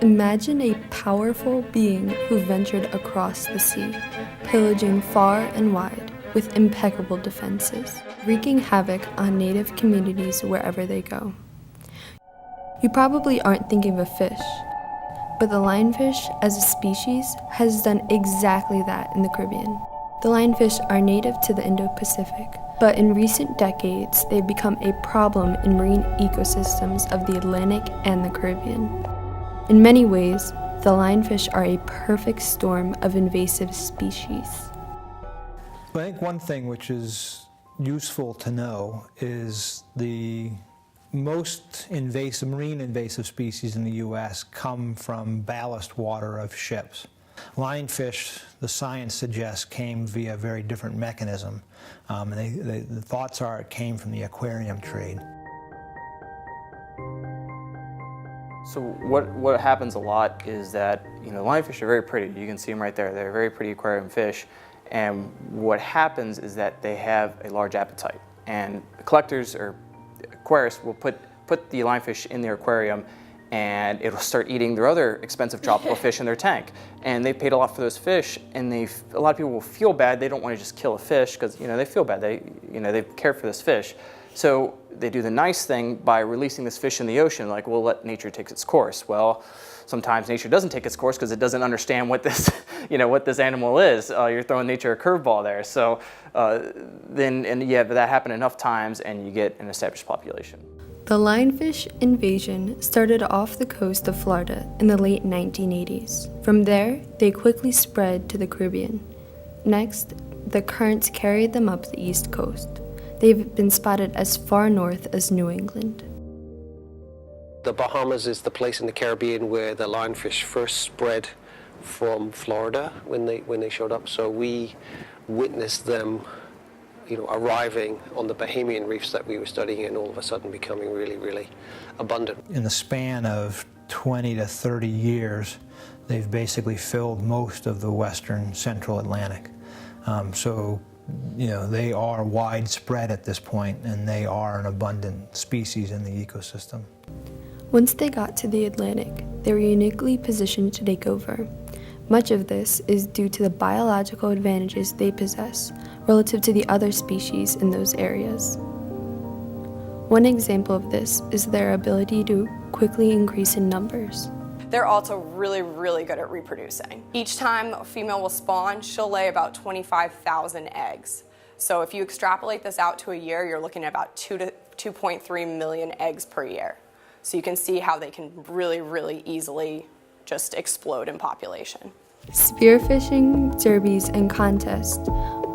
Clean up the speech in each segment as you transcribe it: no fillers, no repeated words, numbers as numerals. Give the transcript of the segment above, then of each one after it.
Imagine a powerful being who ventured across the sea, pillaging far and wide with impeccable defenses, wreaking havoc on native communities wherever they go. You probably aren't thinking of a fish, but the lionfish as a species has done exactly that in the Caribbean. The lionfish are native to the Indo-Pacific, but in recent decades they've become a problem in marine ecosystems of the Atlantic and the Caribbean. In many ways, the lionfish are a perfect storm of invasive species. I think one thing which is useful to know is the most invasive, marine invasive species in the U.S. come from ballast water of ships. Lionfish, the science suggests, came via a very different mechanism. The thoughts are it came from the aquarium trade. So what happens a lot is that, lionfish are very pretty. You can see them right there. They're very pretty aquarium fish. And what happens is that they have a large appetite. And collectors or aquarists will put the lionfish in their aquarium, and it'll start eating their other expensive tropical fish in their tank. And they paid a lot for those fish, and a lot of people will feel bad. They don't want to just kill a fish because they feel bad. They've cared for this fish. So they do the nice thing by releasing this fish in the ocean, like, we'll let nature take its course. Well, sometimes nature doesn't take its course because it doesn't understand what this, what this animal is. You're throwing nature a curveball there. So but that happen enough times and you get an established population. The lionfish invasion started off the coast of Florida in the late 1980s. From there, they quickly spread to the Caribbean. Next, the currents carried them up the East Coast. They've been spotted as far north as New England. The Bahamas is the place in the Caribbean where the lionfish first spread from Florida when they showed up. So we witnessed them, arriving on the Bahamian reefs that we were studying and all of a sudden becoming really, really abundant. In the span of 20 to 30 years, they've basically filled most of the western central Atlantic. They are widespread at this point, and they are an abundant species in the ecosystem. Once they got to the Atlantic, they were uniquely positioned to take over. Much of this is due to the biological advantages they possess relative to the other species in those areas. One example of this is their ability to quickly increase in numbers. They're also really, really good at reproducing. Each time a female will spawn, she'll lay about 25,000 eggs. So if you extrapolate this out to a year, you're looking at about 2 to 2.3 million eggs per year. So you can see how they can really, really easily just explode in population. Spearfishing, derbies, and contests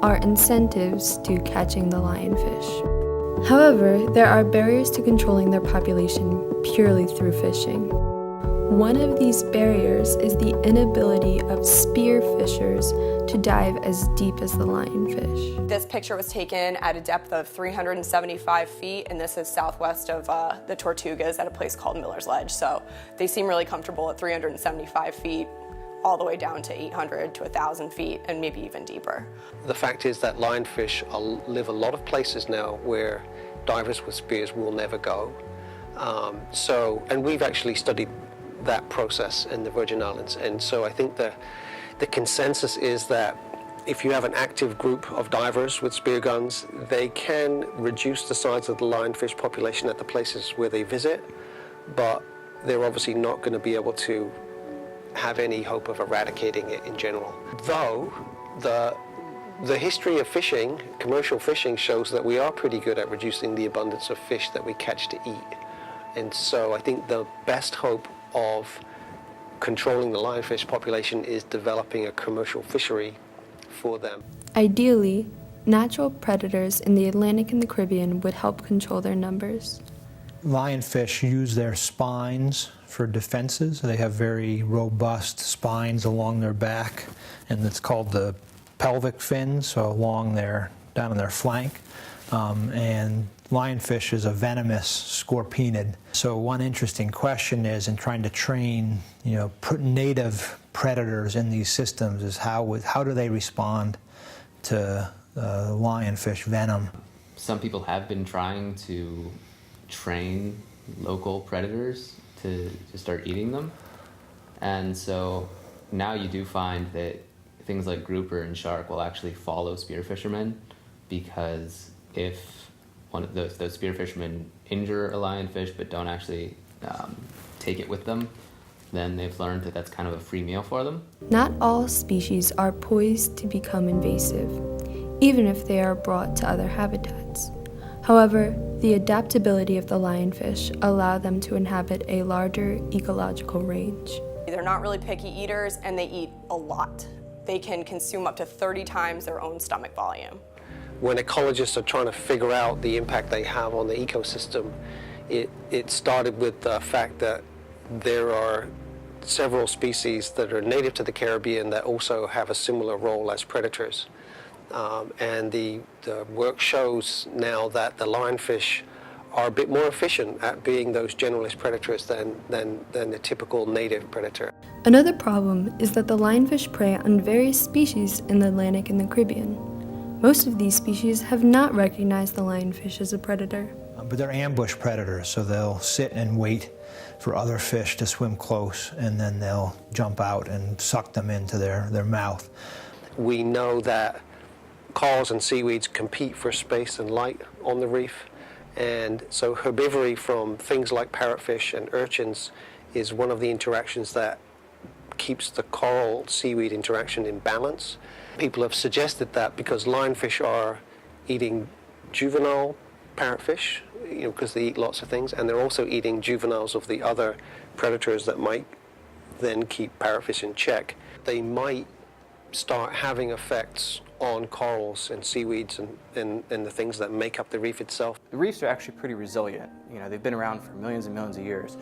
are incentives to catching the lionfish. However, there are barriers to controlling their population purely through fishing. One of these barriers is the inability of spearfishers to dive as deep as the lionfish. This picture was taken at a depth of 375 feet, and this is southwest of the Tortugas at a place called Miller's Ledge. So they seem really comfortable at 375 feet, all the way down to 800 to 1,000 feet, and maybe even deeper. The fact is that lionfish live a lot of places now where divers with spears will never go. And we've actually studied that process in the Virgin Islands. And so I think the consensus is that if you have an active group of divers with spear guns, they can reduce the size of the lionfish population at the places where they visit, but they're obviously not going to be able to have any hope of eradicating it in general. Though the history of fishing, commercial fishing, shows that we are pretty good at reducing the abundance of fish that we catch to eat. And so I think the best hope of controlling the lionfish population is developing a commercial fishery for them. Ideally, natural predators in the Atlantic and the Caribbean would help control their numbers. Lionfish use their spines for defenses. They have very robust spines along their back, and it's called the pelvic fins, so down on their flank. And lionfish is a venomous scorpaenid. So one interesting question is, in trying to train, native predators in these systems, is how do they respond to lionfish venom? Some people have been trying to train local predators to start eating them. And so now you do find that things like grouper and shark will actually follow spear fishermen, because if one of those spear fishermen injure a lionfish but don't actually take it with them, then they've learned that that's kind of a free meal for them. Not all species are poised to become invasive, even if they are brought to other habitats. However, the adaptability of the lionfish allow them to inhabit a larger ecological range. They're not really picky eaters, and they eat a lot. They can consume up to 30 times their own stomach volume. When ecologists are trying to figure out the impact they have on the ecosystem, it started with the fact that there are several species that are native to the Caribbean that also have a similar role as predators. And the work shows now that the lionfish are a bit more efficient at being those generalist predators than the typical native predator. Another problem is that the lionfish prey on various species in the Atlantic and the Caribbean. Most of these species have not recognized the lionfish as a predator. But they're ambush predators, so they'll sit and wait for other fish to swim close, and then they'll jump out and suck them into their mouth. We know that corals and seaweeds compete for space and light on the reef, and so herbivory from things like parrotfish and urchins is one of the interactions that keeps the coral seaweed interaction in balance. People have suggested that because lionfish are eating juvenile parrotfish, because they eat lots of things, and they're also eating juveniles of the other predators that might then keep parrotfish in check, they might start having effects on corals and seaweeds and the things that make up the reef itself. The reefs are actually pretty resilient. They've been around for millions and millions of years.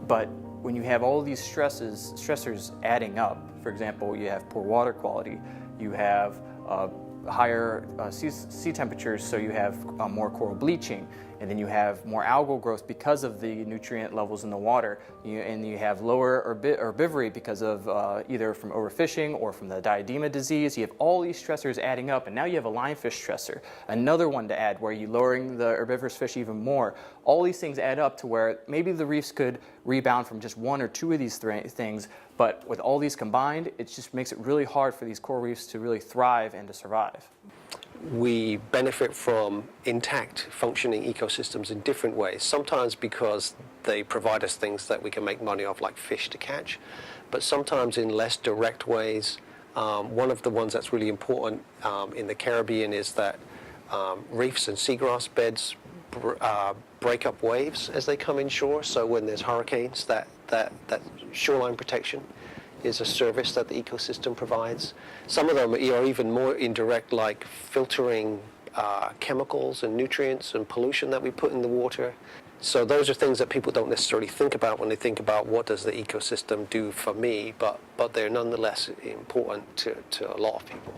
But when you have all these stressors adding up, for example, you have poor water quality, you have higher sea temperatures, so you have more coral bleaching, and then you have more algal growth because of the nutrient levels in the water, and you have lower herbivory because of either from overfishing or from the diadema disease. You have all these stressors adding up, and now you have a lionfish stressor, another one to add where you're lowering the herbivorous fish even more. All these things add up to where maybe the reefs could rebound from just one or two of these things, but with all these combined, it just makes it really hard for these coral reefs to really thrive and to survive. We benefit from intact functioning ecosystems in different ways, sometimes because they provide us things that we can make money off, like fish to catch, but sometimes in less direct ways. One of the ones that's really important in the Caribbean is that reefs and seagrass beds break up waves as they come inshore, so when there's hurricanes, that shoreline protection is a service that the ecosystem provides. Some of them are even more indirect, like filtering chemicals and nutrients and pollution that we put in the water. So those are things that people don't necessarily think about when they think about what does the ecosystem do for me, but they're nonetheless important to a lot of people.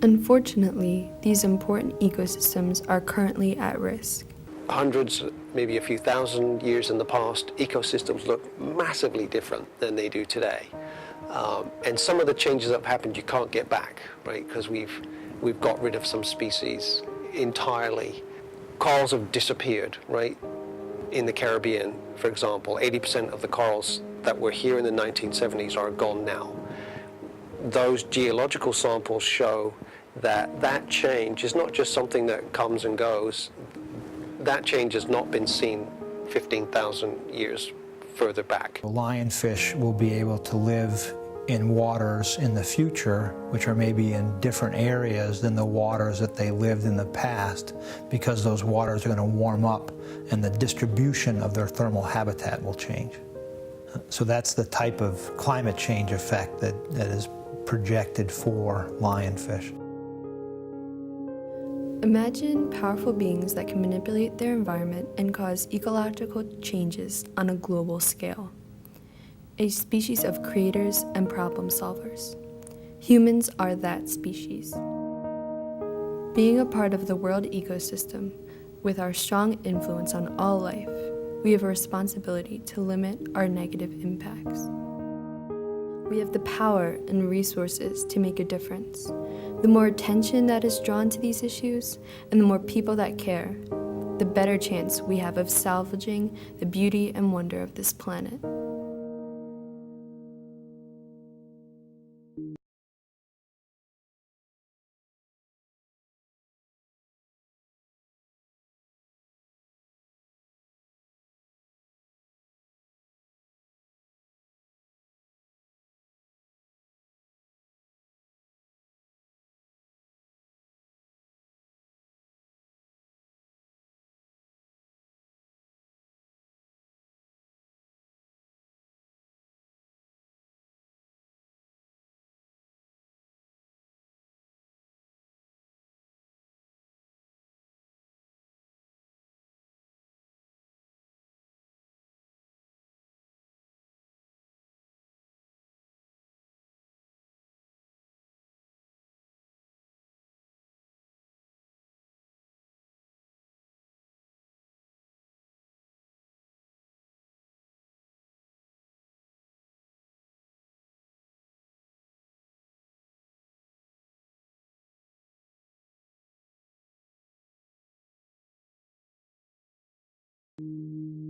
Unfortunately, these important ecosystems are currently at risk. Hundreds, maybe a few thousand years in the past, ecosystems look massively different than they do today. And some of the changes that have happened you can't get back, right? Because we've got rid of some species entirely. Corals have disappeared, right? In the Caribbean, for example, 80% of the corals that were here in the 1970s are gone now. Those geological samples show that change is not just something that comes and goes. That change has not been seen 15,000 years further back. Lionfish will be able to live in waters in the future, which are maybe in different areas than the waters that they lived in the past, because those waters are going to warm up and the distribution of their thermal habitat will change. So that's the type of climate change effect that is projected for lionfish. Imagine powerful beings that can manipulate their environment and cause ecological changes on a global scale. A species of creators and problem solvers. Humans are that species. Being a part of the world ecosystem, with our strong influence on all life, we have a responsibility to limit our negative impacts. We have the power and resources to make a difference. The more attention that is drawn to these issues, and the more people that care, the better chance we have of salvaging the beauty and wonder of this planet. you.